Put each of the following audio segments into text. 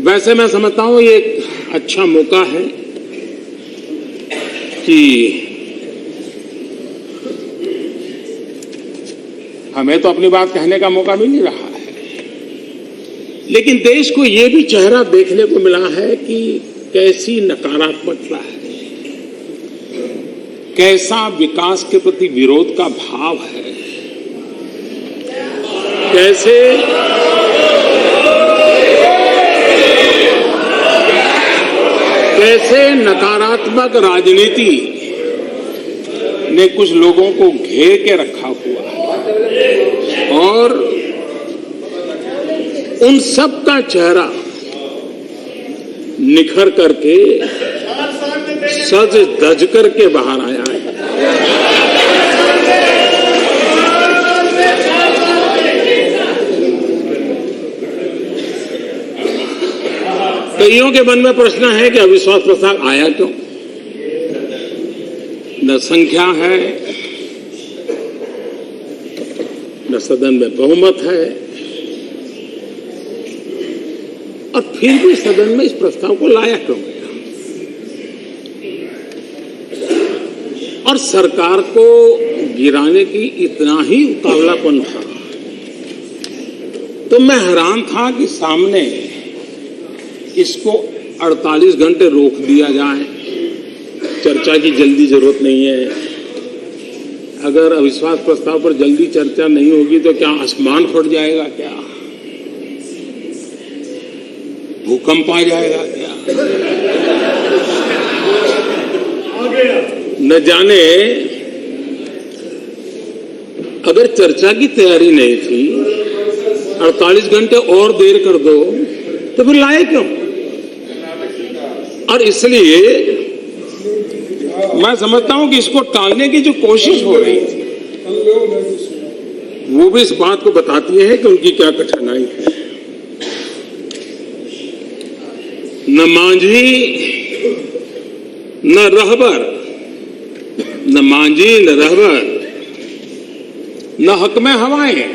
वैसे मैं समझता हूं ये एक अच्छा मौका है कि हमें तो अपनी बात कहने का मौका मिल नहीं रहा है, लेकिन देश को ये भी चेहरा देखने को मिला है कि कैसी नकारात्मकता है, कैसा विकास के प्रति विरोध का भाव है, कैसे नकारात्मक राजनीति ने कुछ लोगों को घेर के रखा हुआ है और उन सब का चेहरा निखर करके सज धज करके बाहर आया है। कईयों के मन में प्रश्न है कि अविश्वास प्रस्ताव आया क्यों? न संख्या है, न सदन में बहुमत है, और फिर भी सदन में इस प्रस्ताव को लाया क्यों गया? और सरकार को गिराने की इतना ही उतावलापन था, तो मैं हैरान था कि सामने इसको 48 घंटे रोक दिया जाए, चर्चा की जल्दी जरूरत नहीं है। अगर अविश्वास प्रस्ताव पर जल्दी चर्चा नहीं होगी तो क्या आसमान फट जाएगा? क्या भूकंप आ जाएगा? क्या न जाने। अगर चर्चा की तैयारी नहीं थी, 48 घंटे और देर कर दो तो फिर लाए क्यों? और इसलिए मैं समझता हूं कि इसको टालने की जो कोशिश हो रही थी वो भी इस बात को बताती है कि उनकी क्या कठिनाई है। न मांझी न रहबर, न मांझी न रहबर, न हक में हवाएं,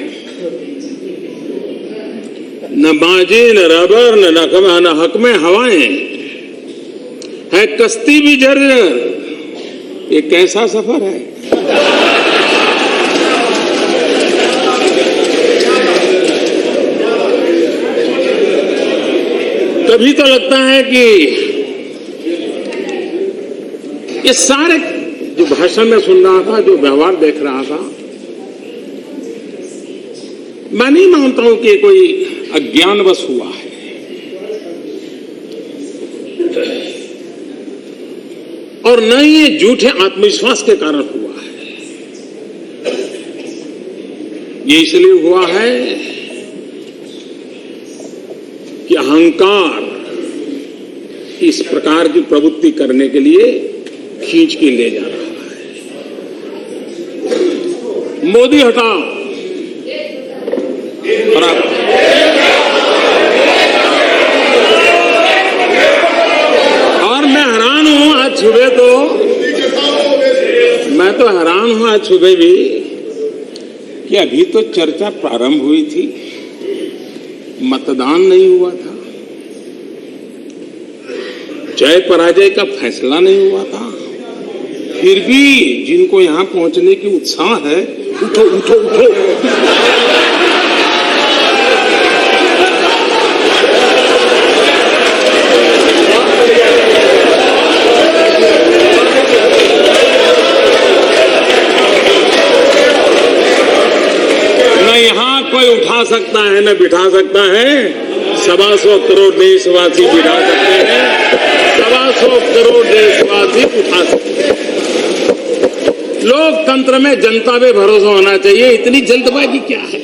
न मांझी न रहबर न हक में हवाएं, है कश्ती भी जर्जर। ये कैसा सफर है? कभी तो लगता है कि ये सारे जो भाषण में सुन रहा था, जो व्यवहार देख रहा था, मैं नहीं मानता हूं कि कोई अज्ञानवश हुआ है। और न ही ये झूठे आत्मविश्वास के कारण हुआ है। ये इसलिए हुआ है कि अहंकार इस प्रकार की प्रवृत्ति करने के लिए खींच के ले जा रहा है। मोदी हटाओ और मैं हैरान हूं आज सुबह भी कि अभी तो चर्चा प्रारंभ हुई थी, मतदान नहीं हुआ था, जय पराजय का फैसला नहीं हुआ था, फिर भी जिनको यहां पहुंचने की उत्साह है, उठो उठो उठो। कोई उठा सकता है न बिठा सकता है, 125 करोड़ देशवासी बिठा सकते हैं, 125 करोड़ देशवासी उठा सकते हैं। लोकतंत्र में जनता पे भरोसा होना चाहिए, इतनी जल्दबाजी क्या है?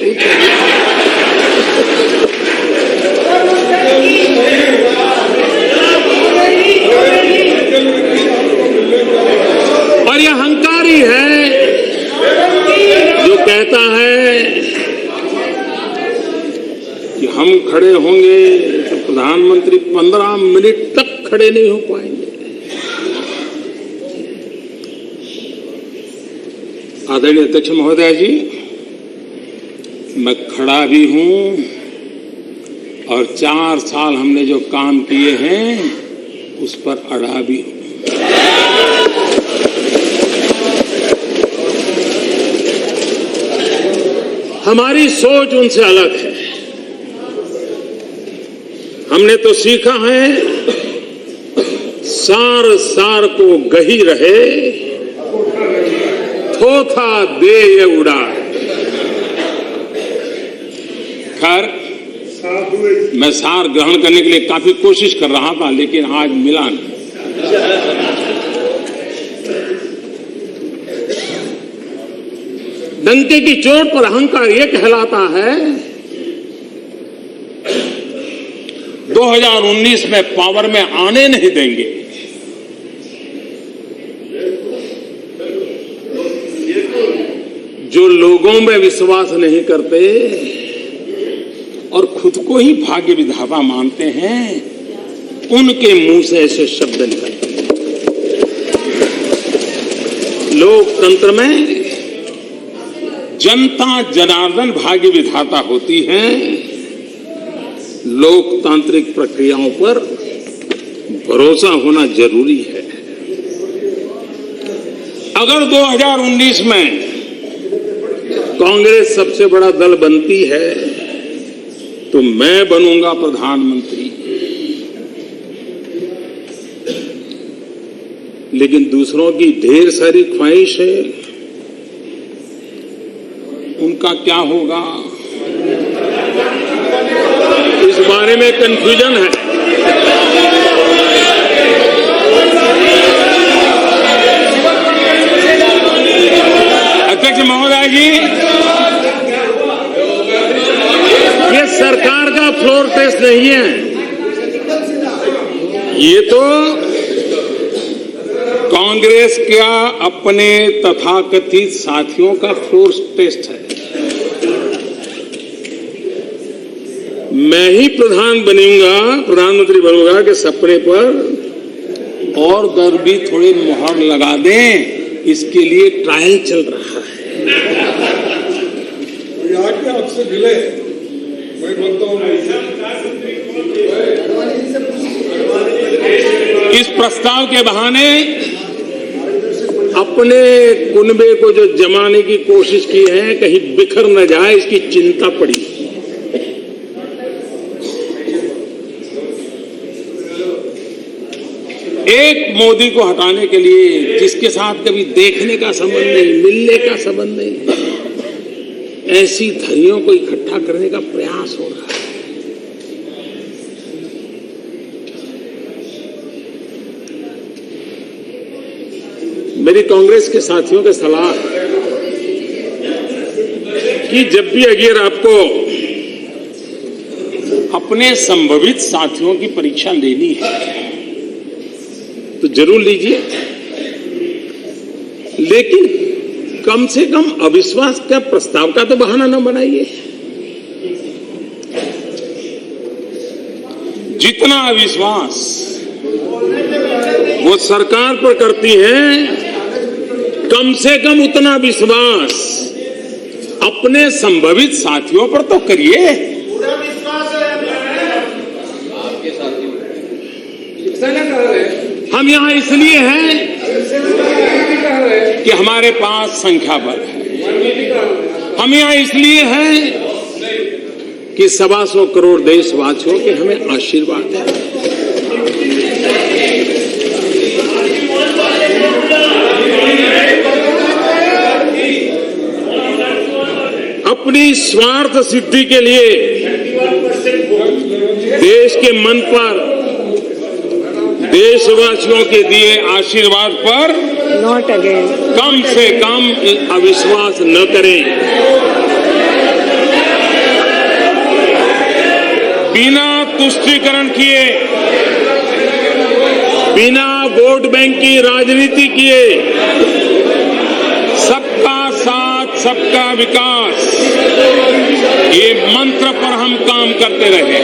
और यह अहंकारी है जो कहता है कि हम खड़े होंगे तो प्रधानमंत्री 15 मिनट तक खड़े नहीं हो पाएंगे। आदरणीय अध्यक्ष महोदय जी, मैं खड़ा भी हूं और 4 साल हमने जो काम किए हैं उस पर अड़ा भी हूं। हमारी सोच उनसे अलग है। हमने तो सीखा है सार सार को गही रहे, थोथा दे ये उड़ा। खैर, मैं सार ग्रहण करने के लिए काफी कोशिश कर रहा था, लेकिन आज मिला नहीं। डंके की चोट पर अहंकार यह कहलाता है 2019 में पावर में आने नहीं देंगे। जो लोगों में विश्वास नहीं करते और खुद को ही भाग्य विधाता मानते हैं, उनके मुंह से ऐसे शब्द निकलते हैं। लोकतंत्र में जनता जनार्दन भाग्य विधाता होती है। लोकतांत्रिक प्रक्रियाओं पर भरोसा होना जरूरी है। अगर 2019 में कांग्रेस सबसे बड़ा दल बनती है तो मैं बनूंगा प्रधानमंत्री, लेकिन दूसरों की ढेर सारी ख्वाहिश है, उनका क्या होगा, इस बारे में कंफ्यूजन है। अध्यक्ष महोदय जी, ये सरकार का फ्लोर टेस्ट नहीं है, ये तो कांग्रेस का अपने तथाकथित साथियों का फ्लोर टेस्ट है। मैं ही प्रधानमंत्री बनूंगा कि सपने पर और दर भी थोड़े मुहर लगा दें, इसके लिए ट्रायल चल रहा है। आपसे मिले, मैं बोलता हूं इस प्रस्ताव के बहाने अपने कुनबे को जो जमाने की कोशिश की है, कहीं बिखर न जाए, इसकी चिंता पड़ी। एक मोदी को हटाने के लिए जिसके साथ कभी देखने का संबंध नहीं, मिलने का संबंध नहीं, ऐसी धरियों को इकट्ठा करने का प्रयास हो रहा है। मेरी कांग्रेस के साथियों के सलाह कि जब भी अगर आपको अपने संभावित साथियों की परीक्षा लेनी है तो जरूर लीजिए, लेकिन कम से कम अविश्वास का प्रस्ताव का तो बहाना न बनाइए। जितना अविश्वास वो सरकार पर करती है, कम से कम उतना विश्वास अपने संभावित साथियों पर तो करिए। पूरा विश्वास है आपके साथियों पर। हम यहां इसलिए हैं कि हमारे पास संख्या बल है। हम यहां इसलिए हैं कि 125 करोड़ देशवासियों के हमें आशीर्वाद है। अपनी स्वार्थ सिद्धि के लिए देश के मन पर, देशवासियों के दिए आशीर्वाद पर कम से कम अविश्वास न करें। बिना तुष्टीकरण किए, बिना वोट बैंक की राजनीति किए, सबका साथ सबका विकास, ये मंत्र पर हम काम करते रहे।